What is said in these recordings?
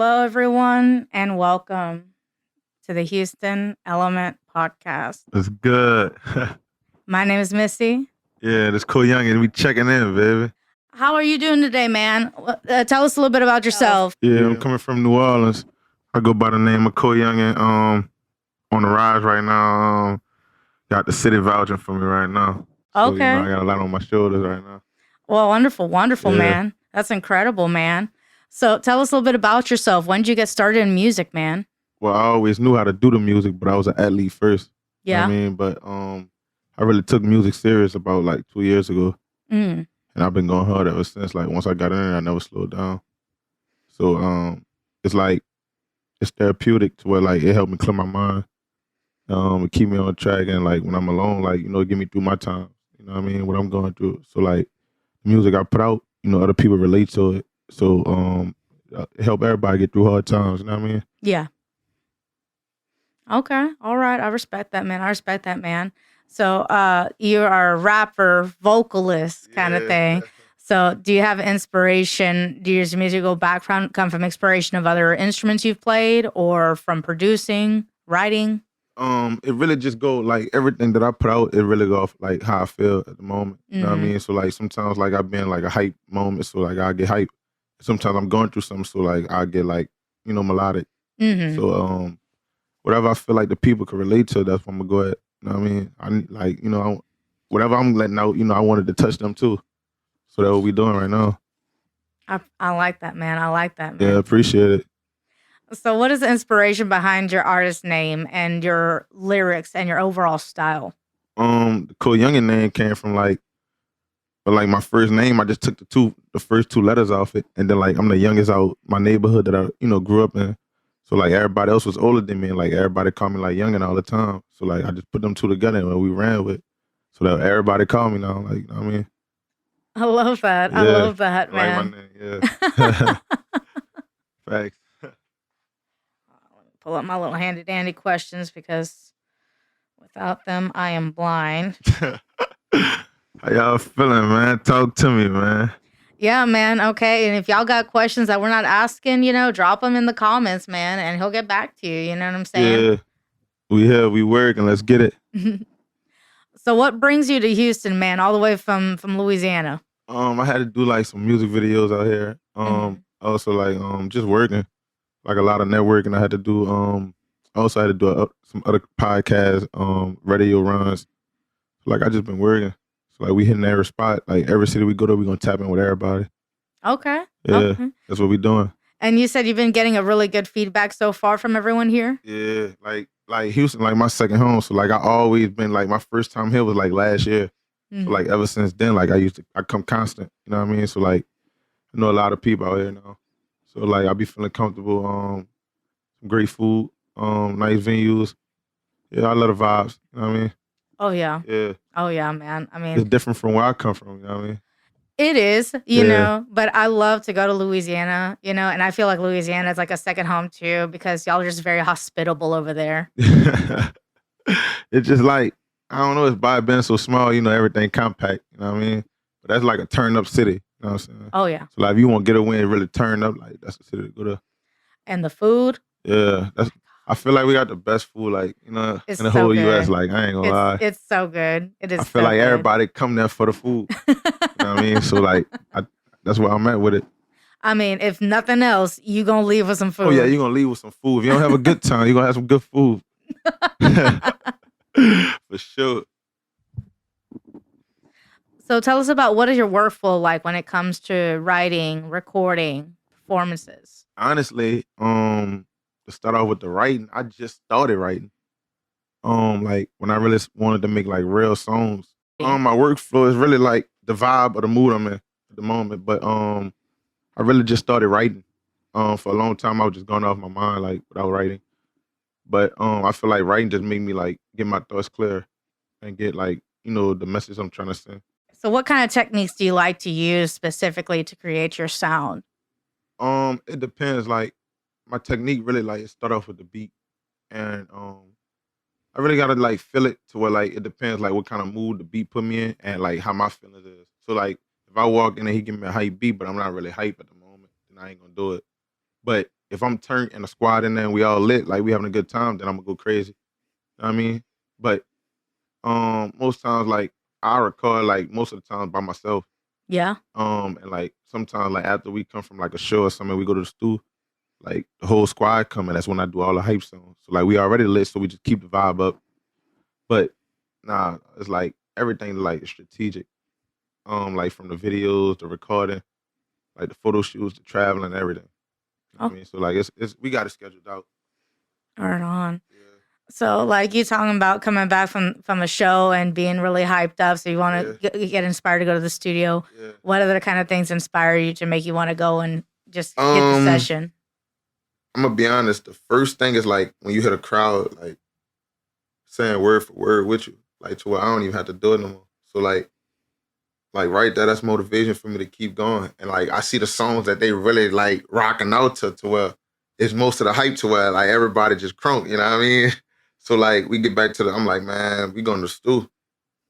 Hello, everyone, and welcome to the Houston Element Podcast. It's good. My name is Missy. Yeah, this Coyungin. We checking in, baby. How are you doing today, man? Tell us a little bit about yourself. Yeah, I'm coming from New Orleans. I go by the name of Coyungin. On the rise right now. Got the city vouching for me right now. So, Okay. I got a lot on my shoulders right now. Well, wonderful, Yeah. man. That's incredible, man. So tell us a little bit about yourself. When did you get started in music, man? Well, I always knew how to do the music, but I was an athlete first. You know Yeah. what I mean? But I really took music serious about like 2 years ago. Mm. And I've been going hard ever since. Like once I got in there, I never slowed down. So it's like it's therapeutic to where like it helped me clear my mind. It keep me on track, and like when I'm alone, like get me through my time. You know what I mean? What I'm going through. So like the music I put out, other people relate to it. So it help everybody get through hard times. You know what I mean? Yeah. Okay. All right. I respect that, man. So you are a rapper, vocalist kind of thing. So do you have inspiration? Does your musical background come from inspiration of other instruments you've played or from producing, writing? It really just go like everything that I put out, it really go off like how I feel at the moment. You know what I mean? So like sometimes like I've been like a hype moment, so like I get hype. Sometimes I'm going through something, so like I get like, melodic. Mm-hmm. So whatever I feel like the people can relate to, that's what I'm gonna go at. You know what I mean? I need like, whatever I'm letting out, I wanted to touch them too. So that's what we doing right now. I like that, man. Yeah, appreciate it. So what is the inspiration behind your artist name and your lyrics and your overall style? The Coyungin name came from like my first name. I just took the first two letters off it, and then like I'm the youngest out my neighborhood that I grew up in. So like everybody else was older than me, and like everybody called me like youngin all the time. So like I just put them two together and we ran with, so that everybody called me now. Like, you know what I mean? I love that. Yeah, I love that, I like man. my name. Yeah. Facts. Let me pull up my little handy dandy questions because without them, I am blind. How y'all feeling, man? Talk to me, man. Yeah, man. Okay. And if y'all got questions that we're not asking, drop them in the comments, man, and he'll get back to you. You know what I'm saying? Yeah. We here, we working. Let's get it. So what brings you to Houston, man, all the way from Louisiana? I had to do like some music videos out here. Also like just working. Like a lot of networking I had to do. I also had to do some other podcasts, radio runs. Like I just been working. So like we hitting every spot. Like every city we go to, we gonna tap in with everybody. Okay. Yeah, Okay. that's what we doing. And you said you've been getting a really good feedback so far from everyone here? Yeah, like Houston, like my second home. So like I always been like my first time here was like last year. So like ever since then, like I come constant. You know what I mean? So like I know a lot of people out here now. So like I be feeling comfortable. Some great food. Nice venues. Yeah, I love the vibes. You know what I mean? Oh, yeah. Yeah. Oh, yeah, man. I mean, It's different from where I come from. You know what I mean? it is, you Yeah. know, but I love to go to Louisiana, and I feel like Louisiana is like a second home too because y'all are just very hospitable over there. It's just like, I don't know, it's by being so small, everything compact, you know what I mean? But that's like a turn up city, you know what I'm saying? Oh, yeah. So like if you want to get away and really turn up, like that's the city to go to. And the food, Yeah, I feel like we got the best food, like, It's in the so whole US. good. Like I ain't gonna lie. it's so good. It is I feel so like good. everybody come there for the food. You know what I mean? So like that's where I'm at with it. I mean, if nothing else, you gonna leave with some food. Oh yeah, you're gonna leave with some food. If you don't have a good time, you're gonna have some good food. For sure. So tell us about what is your workflow like when it comes to writing, recording, performances? Honestly, to start off with the writing, I just started writing. Like when I really wanted to make like real songs. My workflow is really like the vibe or the mood I'm in at the moment. But I really just started writing. For a long time I was just going off my mind like without writing. But I feel like writing just made me like get my thoughts clear and get like, the message I'm trying to send. So what kind of techniques do you like to use specifically to create your sound? It depends. Like my technique really like it start off with the beat, and I really gotta like feel it to where like it depends like what kind of mood the beat put me in and like how my feelings is. So like if I walk in and he give me a hype beat, but I'm not really hype at the moment, then I ain't gonna do it. But if I'm turned and a squad in there and we all lit, like we having a good time, then I'm gonna go crazy. You know what I mean? But most times like I record like most of the time by myself. Yeah. And like sometimes like after we come from like a show or something, we go to the stew, like the whole squad coming. That's when I do all the hype songs. So like we already lit, so we just keep the vibe up. But nah, it's like everything like strategic. Like from the videos, the recording, like the photo shoots, the traveling, everything. You know what Oh, I mean? So like it's we got it scheduled out. right on. Yeah. So, like you talking about coming back from a show and being really hyped up, so you want Yeah. to get inspired to go to the studio. Yeah. What other kind of things inspire you to make you want to go and just hit the Um, session? I'm gonna be honest. The first thing is like when you hit a crowd, like saying word for word with you, like to where I don't even have to do it no more. So like right there, that's motivation for me to keep going. And like I see the songs that they really like rocking out to where it's most of the hype to where like everybody just crunk, you know what I mean? So like we get back to I'm like, man, we going to stew.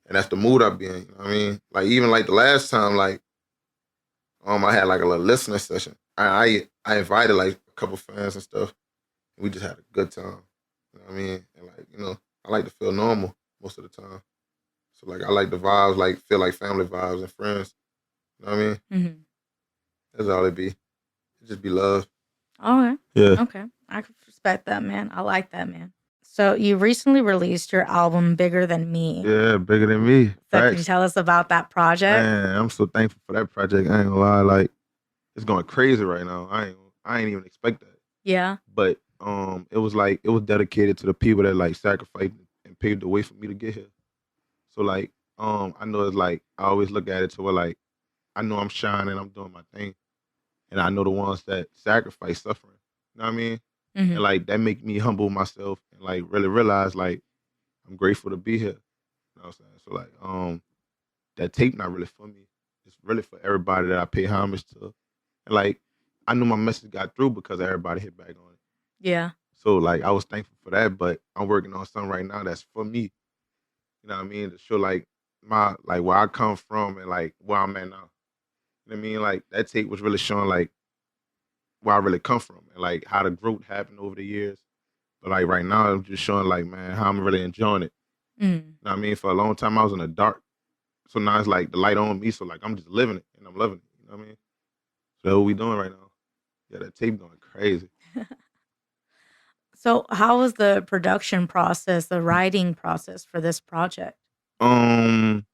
And that's the mood I be in, you know what I mean? Like even like the last time, like I had like a little listening session. I invited like a couple fans and stuff. And we just had a good time. You know what I mean? And like, I like to feel normal most of the time. So like I like the vibes, like feel like family vibes and friends. You know what I mean? Mm-hmm. That's all it be. It just be love. Okay. Yeah. Okay. I can respect that, man. I like that, man. So you recently released your album Bigger Than Me. Yeah, bigger than me. So can you Facts. tell us about that project? Man, I'm so thankful for that project. I ain't gonna lie, like it's going crazy right now. I ain't even expect that. Yeah. But it was dedicated to the people that like sacrificed and paved the way for me to get here. So like I know it's like I always look at it to where like I know I'm shining, I'm doing my thing. And I know the ones that sacrifice suffering. You know what I mean? Mm-hmm. And like that make me humble myself and like really realize like I'm grateful to be here. You know what I'm saying? So like that tape not really for me. It's really for everybody that I pay homage to. And like I knew my message got through because everybody hit back on it. Yeah. So like I was thankful for that, but I'm working on something right now that's for me. You know what I mean? To show like my like where I come from and like where I'm at now. You know what I mean? Like that tape was really showing like where I really come from and like how the growth happened over the years. But like right now I'm just showing like, man, how I'm really enjoying it. Mm. You know what I mean? For a long time I was in the dark. So now it's like the light on me. So like I'm just living it and I'm loving it. You know what I mean? So that's what we doing right now. Yeah, that tape going crazy. So how was the production process, the writing process for this project? Um,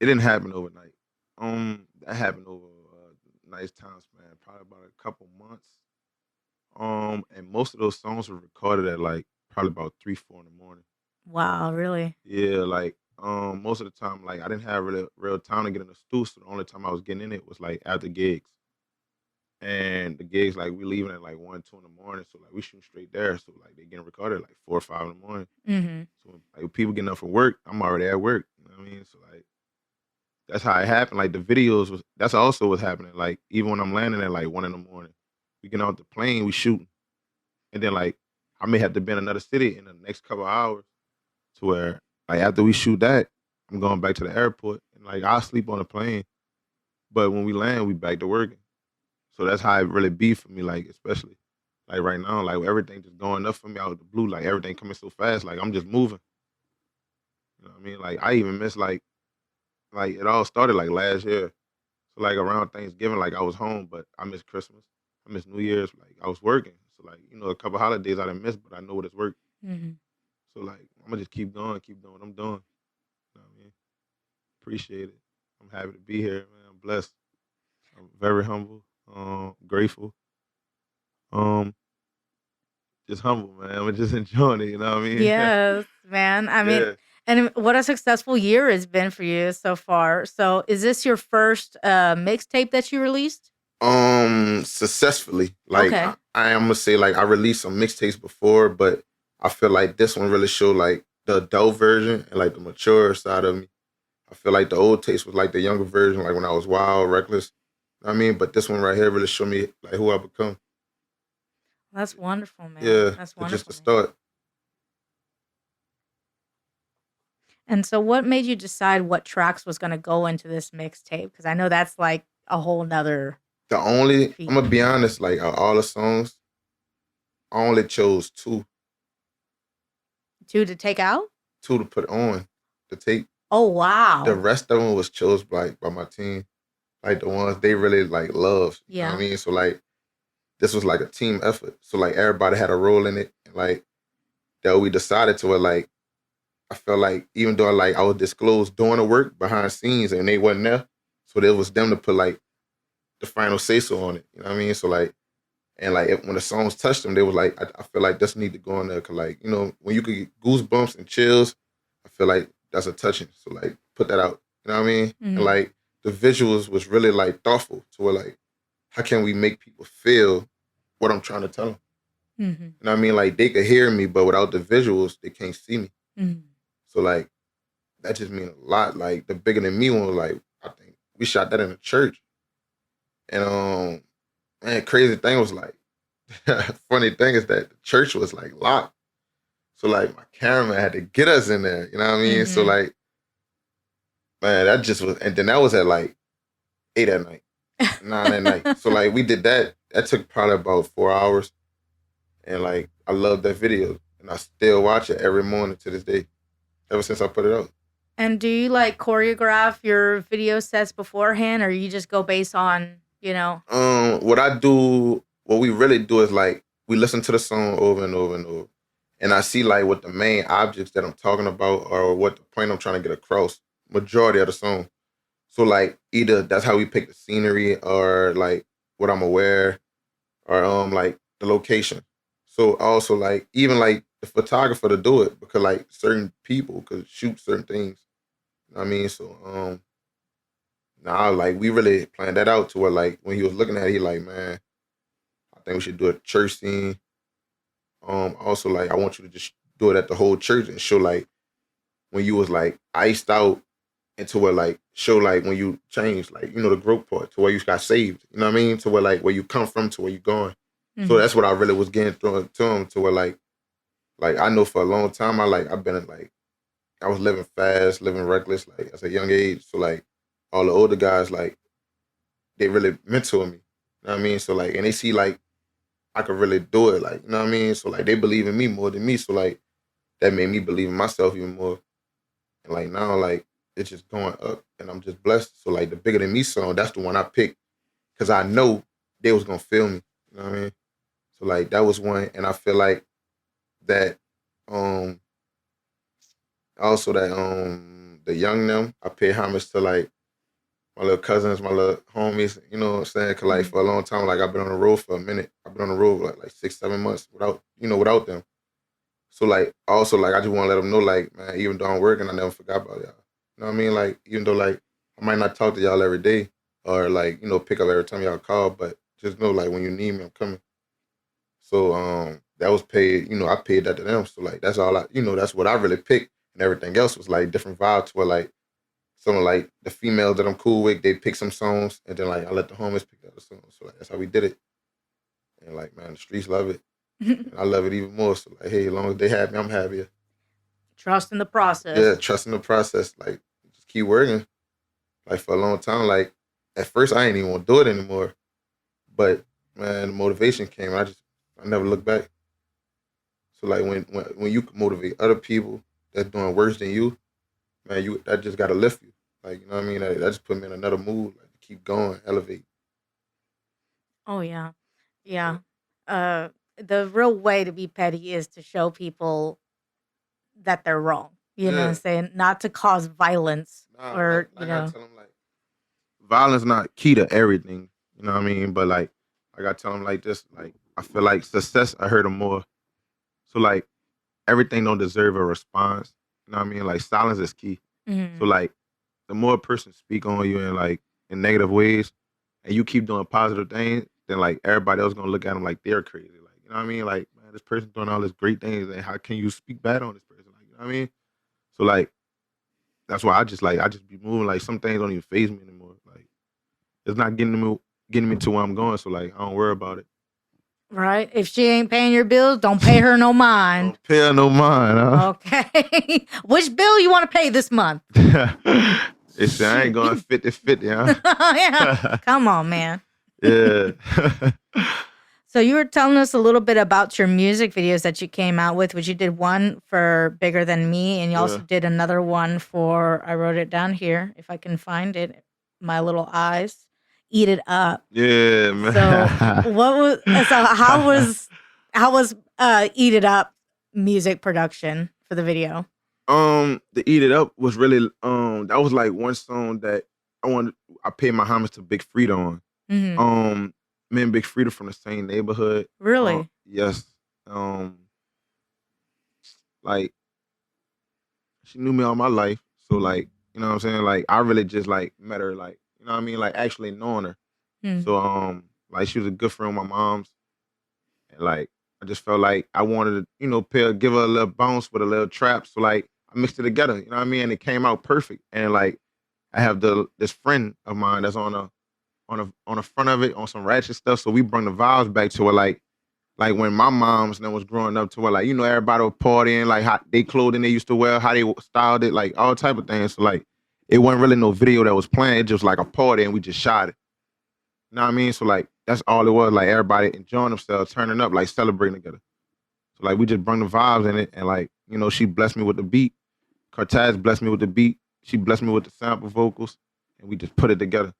it didn't happen overnight. That happened over a nice time span, probably about a couple months. And most of those songs were recorded at like probably about 3, 4 in the morning. Wow, really? Yeah, like most of the time, like I didn't have really real time to get in the studio. So the only time I was getting in it was like after gigs. And the gigs like we leaving at like 1, 2 in the morning. So like we shooting straight there. So like they getting recorded at like 4 or 5 in the morning. Mm-hmm. So like people getting up from work, I'm already at work. You know what I mean? So like that's how it happened. Like the videos was that's also what's happening. Like even when I'm landing at like 1 in the morning, we get off the plane, we shooting. And then like I may have to be in another city in the next couple of hours to where like after we shoot that, I'm going back to the airport and like I'll sleep on the plane. But when we land, we back to working. So that's how it really be for me, like especially like right now, like everything just going up for me out of the blue, like everything coming so fast, like I'm just moving. You know what I mean? Like I even miss like it all started like last year. So like around Thanksgiving, like I was home, but I miss Christmas. I miss New Year's. Like I was working. So like, a couple holidays I didn't miss, but I know what it's work. Mm-hmm. So like I'm gonna just keep going, keep doing what I'm doing. You know what I mean? Appreciate it. I'm happy to be here, man. I'm blessed. I'm very humble, grateful. Um, just humble, man. I'm just enjoying it, you know what I mean? Yes, man. I mean, Yeah. and what a successful year it's been for you so far. So is this your first mixtape that you released? Successfully. Like Okay. I am gonna say like I released some mixtapes before, but I feel like this one really showed like the adult version and like the mature side of me. I feel like the old taste was like the younger version, like when I was wild, reckless. You know what I mean? But this one right here really showed me like who I become. That's wonderful, man. Yeah. That's It's just wonderful, a man. start. And so what made you decide what tracks was going to go into this mixtape? Because I know that's like a whole nother I'm gonna be honest, like all the songs, I only chose two. Two to take out? Two to put on. To take. Oh wow. The rest of them was chose by my team. Like the ones they really like loved. You know what I mean? So like this was like a team effort. So like everybody had a role in it. And like that we decided to where like I felt like even though like I was disclosed doing the work behind scenes and they wasn't there. So it was them to put like the final say so on it. You know what I mean? So like and like when the songs touched them, they was like, I feel like this need to go on there. Cause like, you know, when you could get goosebumps and chills, I feel like that's a touching. So like put that out. You know what I mean? Mm-hmm. And like the visuals was really like thoughtful to where like, how can we make people feel what I'm trying to tell them? Mm-hmm. You know what I mean? Like they could hear me, but without the visuals, they can't see me. Mm-hmm. So like, that just means a lot. Like the Bigger Than Me one was like, I think we shot that in a church. And man, crazy thing was like, funny thing is that the church was like locked. So like my cameraman had to get us in there, you know what I mean? Mm-hmm. So like, man, that just was, and then that was at like 8 at night, 9 at night. So like we did that. That took probably about 4 hours. And like, I love that video. And I still watch it every morning to this day, ever since I put it out. And do you like choreograph your video sets beforehand, or you just go based on, you know? What we really do is like, we listen to the song over and over and over. And I see like what the main objects that I'm talking about or what the point I'm trying to get across, majority of the song. So like either that's how we pick the scenery or like what I'm aware or like the location. So also like even like the photographer to do it because like certain people could shoot certain things. You know what I mean? So now like we really planned that out to where like when he was looking at it, he like, man, I think we should do a church scene. Also like I want you to just do it at the whole church and show like when you was like iced out into where like show like when you changed, like, you know, the growth part to where you got saved. You know what I mean? To where like where you come from to where you going. Mm-hmm. So that's what I really was getting through to him to where like I know for a long time I've been like I was living fast, living reckless, like at a young age. So like all the older guys like they really mentor me. You know what I mean? So like and they see like I could really do it, like, you know what I mean? So like they believe in me more than me. So like that made me believe in myself even more. And like now like it's just going up and I'm just blessed. So like the Bigger Than Me song, that's the one I picked because I know they was gonna feel me. You know what I mean? So like that was one, and I feel like that also that the young them, I pay homage to like my little cousins, my little homies, you know what I'm saying? Cause like for a long time, like I've been on the road for a minute. I've been on the road like 6-7 months without them. So like also like I just want to let them know like, man, even though I'm working, I never forgot about y'all. You know what I mean? Like even though like I might not talk to y'all every day or like, you know, pick up every time y'all call, but just know like when you need me, I'm coming. So that was paid, you know, I paid that to them. So like that's all that's what I really picked, and everything else was like different vibes where like some of like the females that I'm cool with, they pick some songs, and then like I let the homies pick the other songs. So like that's how we did it. And like, man, the streets love it. And I love it even more. So like, hey, as long as they happy, I'm happier. Trust in the process. Yeah, trust in the process. Like just keep working. Like for a long time, like at first I ain't even want to do it anymore. But man, the motivation came. I never looked back. So like when you can motivate other people that's doing worse than you, man, that just gotta lift you. Like, you know what I mean? That just put me in another mood, like to keep going, elevate. Oh yeah. Yeah. The real way to be petty is to show people that they're wrong. You know what I'm saying? Not to cause violence or I gotta tell them like violence not key to everything. You know what I mean? But like I gotta tell them like this, like I feel like success I hurt them more. So like everything don't deserve a response. You know what I mean? Like silence is key. Mm-hmm. So like the more a person speak on you in negative ways, and you keep doing positive things, then like everybody else gonna look at them like they're crazy. Like, you know what I mean? Like, man, this person doing all this great things, and how can you speak bad on this person? Like, you know what I mean? So like that's why I just be moving. Like some things don't even faze me anymore. Like it's not getting me to where I'm going. So like I don't worry about it. Right. If she ain't paying your bills, don't pay her no mind. Don't pay her no mind, huh? Okay. Which bill you want to pay this month? It's I ain't going 50-50, huh? Yeah. Come on, man. Yeah. So you were telling us a little bit about your music videos that you came out with, which you did one for Bigger Than Me, and you also did another one for, I wrote it down here, if I can find it, My Little Eyes, Eat It Up. Yeah, man. So how was Eat It Up music production for the video? The Eat It Up was really that was like one song that I paid my homage to Big Frida on. Mhm. Me and Big Frida from the same neighborhood. Really? Yes. Like she knew me all my life. So like, you know what I'm saying? Like I really just like met her, like, you know what I mean? Like actually knowing her. So like she was a good friend of my mom's. And like I just felt like I wanted to, you know, give her a little bounce with a little trap. So like I mixed it together, you know what I mean? And it came out perfect. And like I have this friend of mine that's on the front of it on some ratchet stuff. So we bring the vibes back to it, like when my moms and them was growing up, to where like, you know, everybody was partying, like how they clothing they used to wear, how they styled it, like all type of things. So like it wasn't really no video that was playing, it just like a party and we just shot it. You know what I mean? So like that's all it was, like everybody enjoying themselves, turning up, like celebrating together. So like we just bring the vibes in it, and like, you know, she blessed me with the beat. Kertojan blessed me with the beat. She blessed me with the sample vocals, and we just put it together.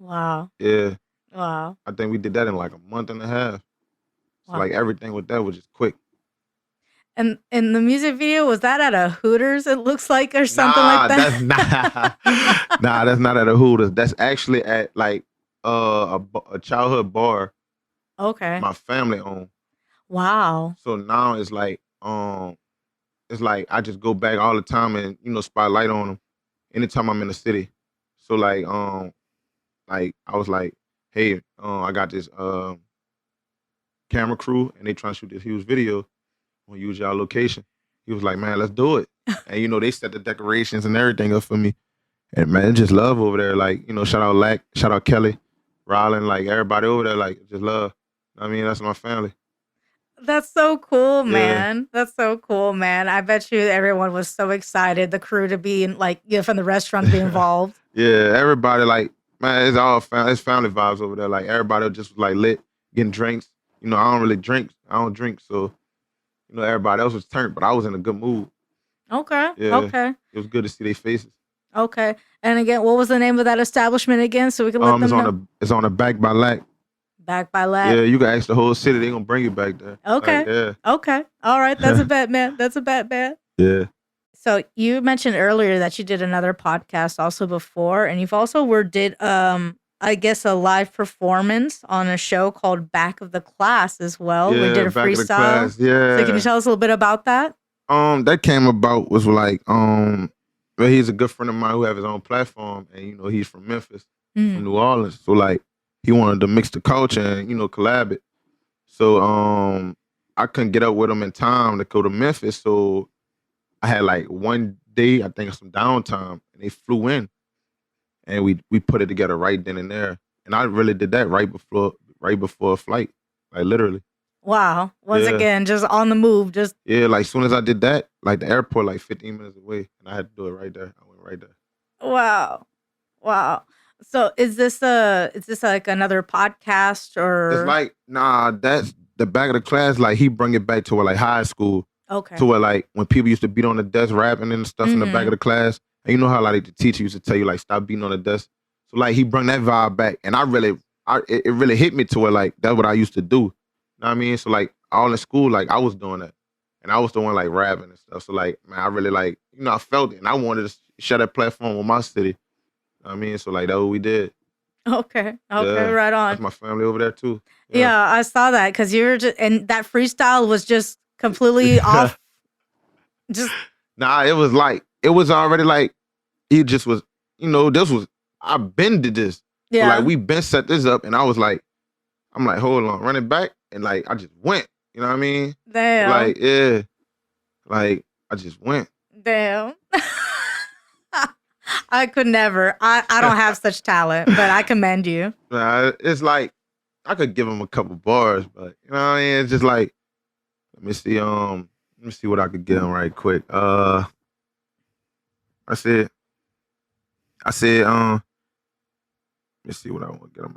Wow. Yeah. Wow. I think we did that in like a month and a half. So Wow. like everything with that was just quick. And in the music video, was that at a Hooters, it looks like, or something like that? That's not at a Hooters. That's actually at like a childhood bar. Okay. My family owned. Wow. So now it's like I just go back all the time and, you know, spotlight on them anytime I'm in the city. So like I was like, hey, I got this camera crew and they trying to shoot this huge video. Want to use y'all location. He was like, man, let's do it. And you know, they set the decorations and everything up for me. And man, it's just love over there. Like, you know, shout out Lack, shout out Kelly, Rylan, like everybody over there, like just love. I mean, that's my family. That's so cool, man. That's so cool, man. I bet you everyone was so excited, the crew, to be in, like, you know, from the restaurant to be involved. Yeah, everybody, like, man, it's family vibes over there. Like everybody just like lit, getting drinks. You know, I don't really drink. I don't drink, so you know, everybody else was turned, but I was in a good mood. Okay. Yeah. Okay. It was good to see their faces. Okay. And again, what was the name of that establishment again, so we can let them know? It's on the Back by Lack. Back by Lack. Yeah, you can ask the whole city. They gonna bring you back there. Okay. Like, yeah. Okay. All right. That's a bet, man. That's a bet, man. Yeah. So you mentioned earlier that you did another podcast also before, and you've also did I guess a live performance on a show called Back of the Class as well. Yeah, We did a Back of the freestyle. Class, yeah. So can you tell us a little bit about that? That came about was like well, he's a good friend of mine who have his own platform, and you know, he's from Memphis, from New Orleans. So like he wanted to mix the culture and, you know, collab it. So I couldn't get up with him in time to go to Memphis. So I had like one day, I think, some downtime, and they flew in, and we put it together right then and there. And I really did that right before a flight, like literally. Wow. Once again, just on the move. Just like as soon as I did that, like the airport, like 15 minutes away, and I had to do it right there. I went right there. Wow. Wow. So is this like another podcast, or? It's like, nah, that's the Back of the Class. Like he bring it back to where like high school. Okay. To where like when people used to beat on the desk rapping and stuff in the back of the class, and you know how like the teacher used to tell you like stop beating on the desk. So like he bring that vibe back, and it really hit me to where like that's what I used to do. You know what I mean? So like all in school, like I was doing that, and I was the one like rapping and stuff. So like, man, I really like, you know, I felt it, and I wanted to share that platform with my city. You know what I mean? So like that's what we did. Okay. Right on. That's my family over there too. Yeah, I saw that, because you're just, and that freestyle was just completely off. Just nah, it was already like he just was, you know, I've been to this. Yeah. So like we been set this up, and I'm like, hold on, run it back, and like I just went. You know what I mean? Damn. Like, yeah. Like I just went. Damn. I could never. I don't have such talent, but I commend you. It's like I could give him a couple bars, but you know what I mean? It's just like, let me see what I could get him right quick. I said, let me see what I want to get them.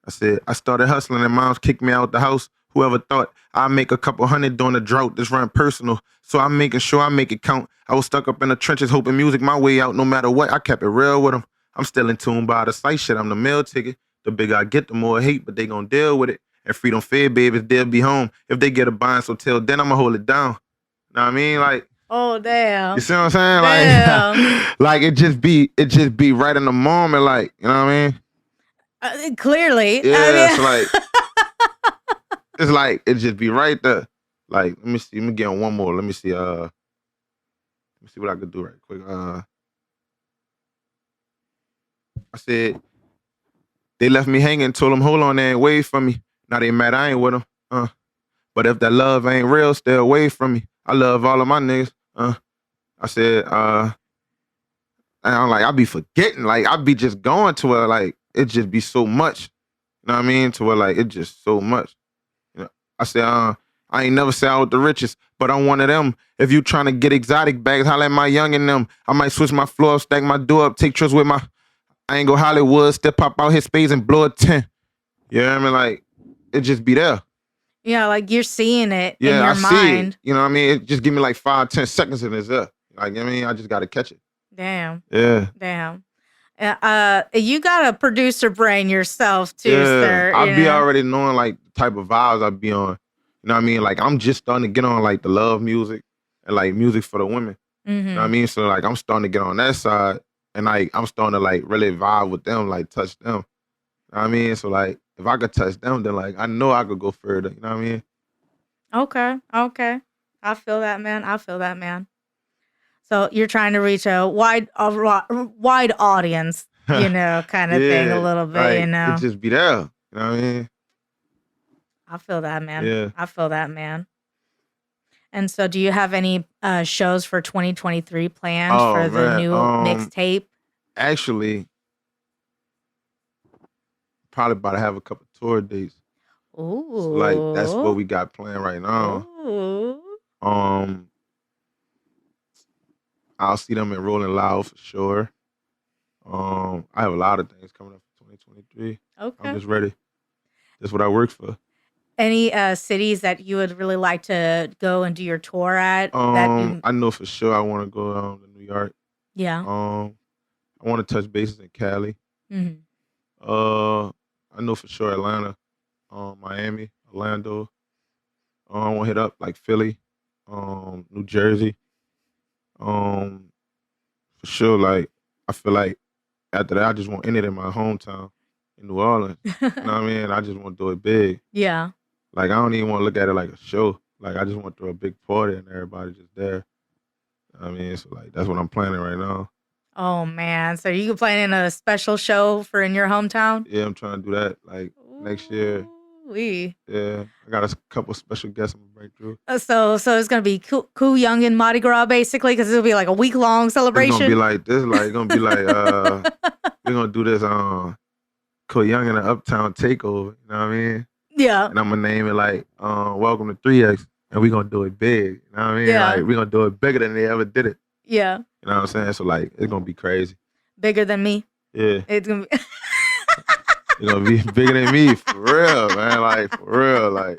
I said, I started hustling and moms kicked me out the house. Whoever thought I'd make a couple hundred during the drought? This run personal. So I'm making sure I make it count. I was stuck up in the trenches hoping music my way out no matter what. I kept it real with them. I'm still in tune by the sight shit. I'm the meal ticket. The bigger I get, the more hate, but they gon' deal with it. And freedom fed babies, they'll be home. If they get a bind, so till then I'ma hold it down. Know what I mean? Like, oh damn. You see what I'm saying? Damn. Like it just be right in the moment, like, you know what I mean? Clearly. Yeah, I mean, it's like it just be right there. Like, let me see. Let me get on one more. Let me see. Let me see what I could do right quick. I said they left me hanging. Told them, hold on, they ain't wait for me. Now they mad I ain't with them. But if that love ain't real, stay away from me. I love all of my niggas. I said, and I'm like, I be forgetting. Like, I be just going to her. Like, it just be so much. You know what I mean? To where, like, it just so much. You know, I said, I ain't never say I was the richest, but I'm one of them. If you trying to get exotic bags, holla at my young and them. I might switch my floor up, stack my door up, take trips with my, I ain't go Hollywood, step pop out his spades and blow a 10. You know what I mean? Like, it just be there. Yeah, like you're seeing it in your mind. See it. You know what I mean? It just give me like 5-10 seconds and it's there. Like, I mean, I just gotta catch it. Damn. Yeah. Damn. You got a producer brain yourself too, sir. I be already knowing like the type of vibes I be on. You know what I mean? Like I'm just starting to get on like the love music and like music for the women. Mm-hmm. You know what I mean? So like I'm starting to get on that side and like I'm starting to like really vibe with them, like touch them. You know what I mean? So like if I could touch them, then like I know I could go further. You know what I mean? Okay. I feel that, man. So you're trying to reach a wide audience, you know, kind of thing a little bit, like, you know. It just be there. You know what I mean? I feel that, man. Yeah. I feel that, man. And so do you have any shows for 2023 planned for the new mixtape? Actually, probably about to have a couple tour dates. Ooh. So, like, that's what we got planned right now. Ooh. I'll see them in Rolling Loud for sure. I have a lot of things coming up for 2023. Okay. I'm just ready. That's what I work for. Any cities that you would really like to go and do your tour at? I know for sure I want to go to New York. Yeah. I want to touch bases in Cali. Mm-hmm. I know for sure Atlanta, Miami, Orlando. I want to hit up like Philly, New Jersey. For sure, like I feel like after that I just want to end it in my hometown in New Orleans. You know what I mean? I just want to do it big. Yeah. Like I don't even want to look at it like a show. Like I just want to throw a big party and everybody just there. You know what I mean, so like that's what I'm planning right now. Oh man, so you planning a special show for in your hometown? Yeah, I'm trying to do that like next year. Yeah, I got a couple special guests I'm gonna bring through. So it's gonna be Coyungin Mardi Gras basically, because it'll be like a week-long celebration. It's gonna be like this, like it's gonna be like we're gonna do this Coyungin and Uptown Takeover. You know what I mean? Yeah. And I'm gonna name it like Welcome to 3X, and we're gonna do it big. You know what I mean? Yeah. Like we're gonna do it bigger than they ever did it. Yeah. You know what I'm saying? So like it's gonna be crazy. Bigger than me? Yeah. It's gonna be It's gonna be bigger than me, for real, man. Like for real. Like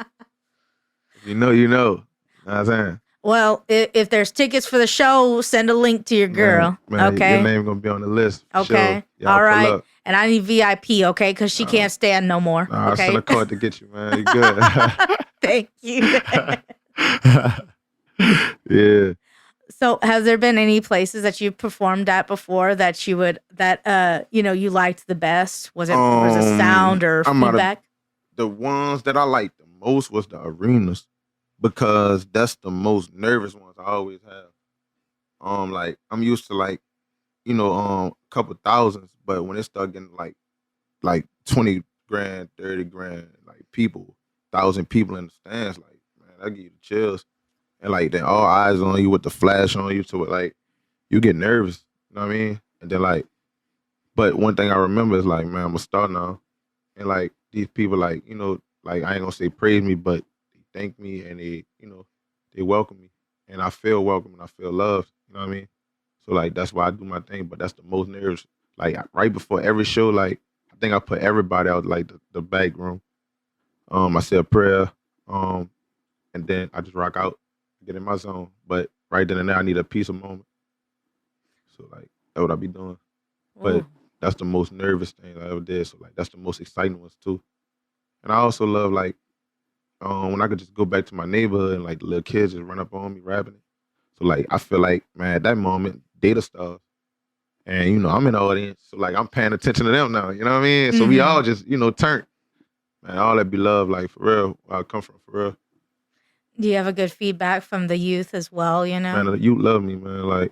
if you know, you know. You know what I'm saying? Well, if there's tickets for the show, send a link to your girl. Man, okay. Your name gonna be on the list. Okay. Sure. All right. And I need VIP, okay? Because she can't stand no more. Nah, okay. I'll send a card to get you, man. You good. Thank you. Yeah. So has there been any places that you performed at before that you liked the best? Was it sound or feedback? The ones that I liked the most was the arenas, because that's the most nervous ones I always have. Like I'm used to like, a couple thousands, but when it start getting like 20 grand, 30 grand, like 1,000 people in the stands, like man, that give you the chills. And like then all eyes on you with the flash on you, to it like you get nervous. You know what I mean? And then like, but one thing I remember is like, man, I'm a star now. And like these people like, like I ain't gonna say praise me, but they thank me and they welcome me. And I feel welcome and I feel loved. You know what I mean? So like that's why I do my thing, but that's the most nerves. like right before every show, like I think I put everybody out like the back room. I say a prayer, and then I just rock out, get in my zone. But right then and there, I need a peaceful moment. So like that's what I be doing. But Ooh. that's the most nervous thing I ever did. So like that's the most exciting ones too. And I also love like when I could just go back to my neighborhood and like the little kids just run up on me rapping it. So like I feel like, man, at that moment, data stars. And you know, I'm in the audience. So like I'm paying attention to them now. You know what I mean? So we all just, you know, turn. Man, all that be love, like for real. Where I come from, for real. Do you have a good feedback from the youth as well, you know? Man, the youth love me, man. Like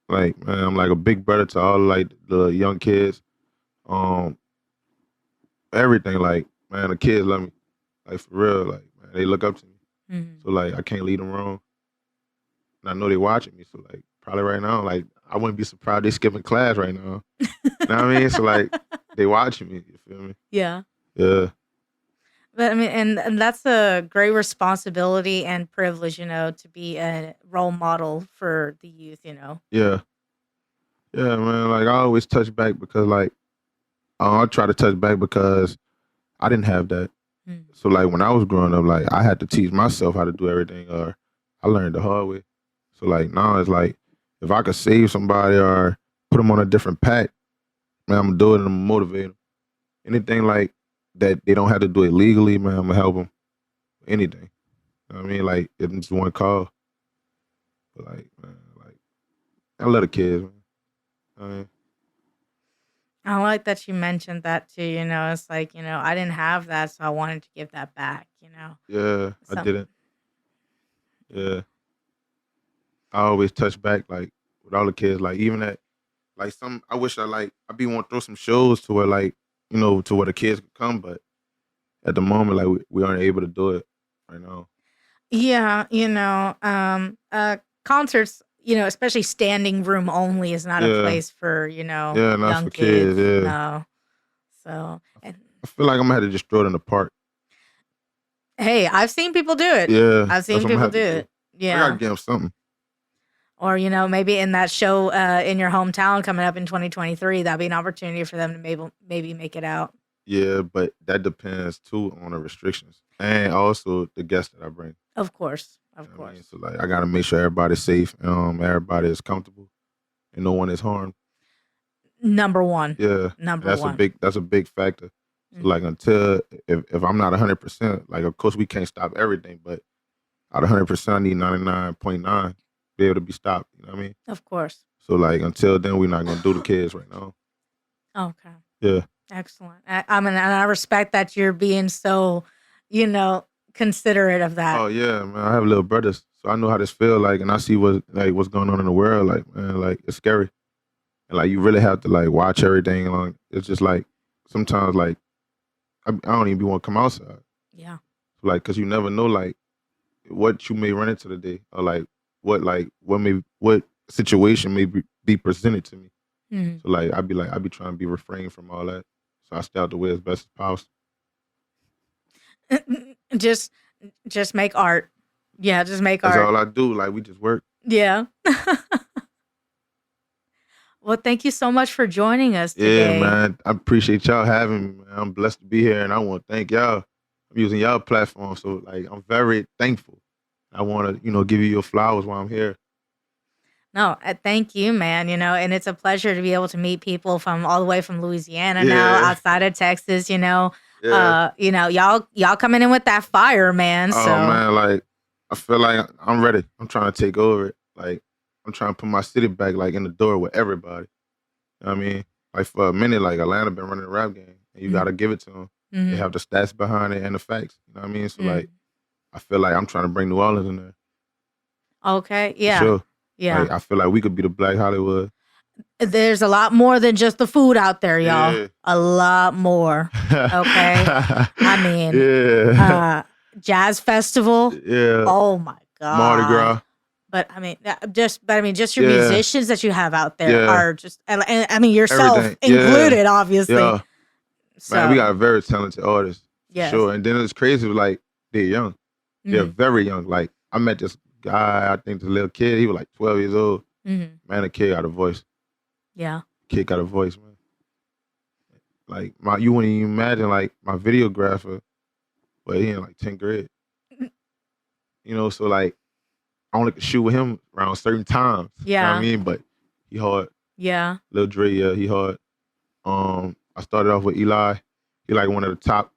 man, I'm like a big brother to all like the young kids. Everything, like, man, the kids love me. Like for real, like, man, they look up to me. So like I can't lead them wrong. And I know they watching me, so like probably right now, like I wouldn't be surprised they skipping class right now. You know what I mean? So like they watching me, you feel me? Yeah. Yeah. But I mean, and that's a great responsibility and privilege, you know, to be a role model for the youth, you know. Yeah. Yeah, man. Like I always touch back because like I try to touch back because I didn't have that. So like when I was growing up, like I had to teach myself how to do everything, or I learned the hard way. So like now it's like if I could save somebody or put them on a different path, man, I'm gonna do it and I'm gonna motivate them. Anything like that, they don't have to do it legally, man. I'm gonna help them. Anything. You know what I mean, like it's just one call. But like, man, like I love the kids, man. I mean, I like that you mentioned that too, you know. It's like, you know, I didn't have that, so I wanted to give that back, you know. yeah, I So, didn't. Yeah, I always touch back like with all the kids, like even at like some. I wish I be want to throw some shows to where like you know to where the kids could come, but at the moment like we aren't able to do it right now. yeah, you know, concerts, you know, especially standing room only is not a Yeah, place for, you know, yeah, not young for kids. kids. Yeah, No. So, and I feel like I'm gonna have to just throw it in the park. hey, I've seen people do it. Yeah, I've that's seen what I'm gonna people have do to do. it. I gotta Yeah. get them something. Or, you know, maybe in that show in your hometown coming up in 2023, that'd be an opportunity for them to maybe make it out. Yeah, but that depends too on the restrictions and also the guests that I bring. Of course. You Of know what I mean? course. So like I gotta make sure everybody's safe, everybody is comfortable, and no one is harmed. Number one. Yeah, and Number one. that's a big factor. So like until if I'm not 100%, like of course we can't stop everything, but out of 100%, I need 99.9 to be able to be stopped. You know what I mean? Of course. So like until then, we're not gonna do the kids right now. Okay. Yeah. Excellent. I mean, and I respect that you're being so, you know, considerate of that. Oh yeah, man. I have little brothers, so I know how this feel like, and I see what's going on in the world. Like man, like it's scary, and like you really have to like watch everything. Like it's just like sometimes like I don't even want to come outside. Yeah. Like, cause you never know like what you may run into today, or what situation may be presented to me. So like I be trying to be refrained from all that, so I stay out the way as best as possible. just make art. Yeah, just make That's art. all I do. Like we just work. Yeah. Well, thank you so much for joining us today. Yeah, man. I appreciate y'all having me, man. I'm blessed to be here, and I want to thank y'all. I'm using y'all platform, so like I'm very thankful. I want to, give you your flowers while I'm here. No, thank you, man. You know, and it's a pleasure to be able to meet people from all the way from Louisiana now, outside of Texas. You know, Yeah. Y'all coming in with that fire, man. Oh So man, like I feel like I'm ready. I'm trying to take over it. Like I'm trying to put my city back like in the door with everybody. You know what I mean? Like for a minute, like Atlanta been running the rap game, and you got to give it to them. They have the stats behind it and the facts. You know what I mean? So like, I feel like I'm trying to bring New Orleans in there. Okay, yeah, For sure. Yeah. Like, I feel like we could be the Black Hollywood. There's a lot more than just the food out there, y'all. Yeah. A lot more. Okay. I mean, yeah. Jazz Festival. Yeah. Oh my God. Mardi Gras. But I mean, just your musicians that you have out there are just, and I mean, yourself everything. included, obviously. Yeah. So, man, we got a very talented artist. Yes. Sure. And then it's crazy, like, they're young. They're very young. Like, I met this guy, I think this little kid, he was like 12 years old. Man, the kid got a voice. Yeah. Kid got a voice, man. Like you wouldn't even imagine like my videographer, but he in like 10th grade. You know, so like I only could shoot with him around certain times. You know what I mean? But he hard. Yeah. Lil Dre, yeah, he hard. I started off with Eli. He like one of the top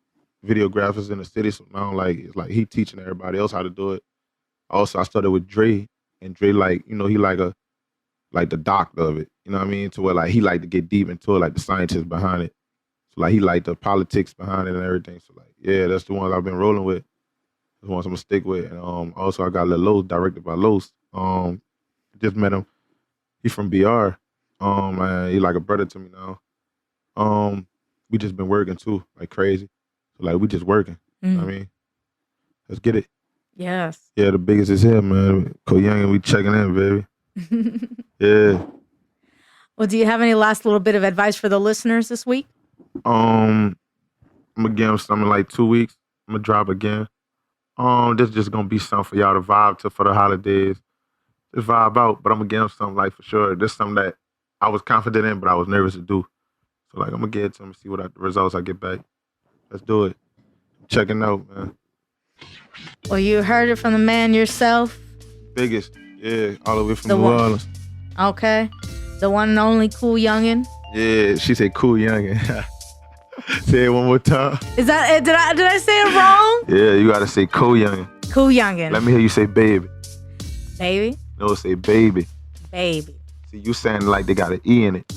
videographers in the city. So now like it's like he teaching everybody else how to do it. Also, I started with Dre, and Dre like, you know, he like the doctor of it. You know what I mean? To where like he like to get deep into it, like the scientists behind it. So like he like the politics behind it and everything. So like, yeah, that's the ones I've been rolling with. The ones I'm gonna stick with. And also I got Lil Los, directed by Los. Just met him. He from BR. And he like a brother to me now. We just been working too, like crazy. So like we just working. You know what I mean? Let's get it. Yes. Yeah, the biggest is here, man. Coyungin, we checking in, baby. Yeah. Well, do you have any last little bit of advice for the listeners this week? I'm gonna give them something in like 2 weeks. I'm gonna drop again. This just gonna be something for y'all to vibe to for the holidays. Just vibe out, but I'm gonna give them something like for sure. This is something that I was confident in, but I was nervous to do. So like I'm gonna get it to them and see what the results I get back. Let's do it. Checking out, man. Well, you heard it from the man yourself. Biggest, yeah, all the way from New Orleans. Okay. The one and only Coyungin. Yeah, she said Coyungin. Say it one more time. Is that it? Did I say it wrong? Yeah, you gotta say Coyungin. Coyungin. Let me hear you say baby. Baby? No, say baby. Baby. See, you sound like they got an E in it.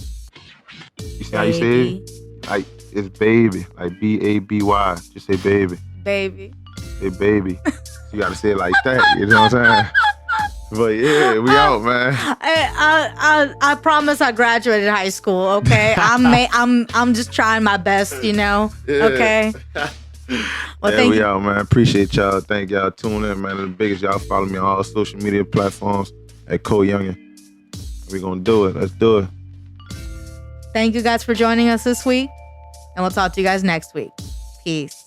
You see how you say it? Like, it's baby. Like B-A-B-Y. Just say baby. Baby. Say baby. So you gotta say it like that. You know what I'm saying? But yeah, we out, man. I promise I graduated high school. Okay, I'm just trying my best, you know. Yeah. Okay. Well, yeah, we out, man. Appreciate y'all. Thank y'all tuning in, man. And the biggest, y'all follow me on all social media platforms at Coyungin. We gonna do it. Let's do it. Thank you guys for joining us this week, and we'll talk to you guys next week. Peace.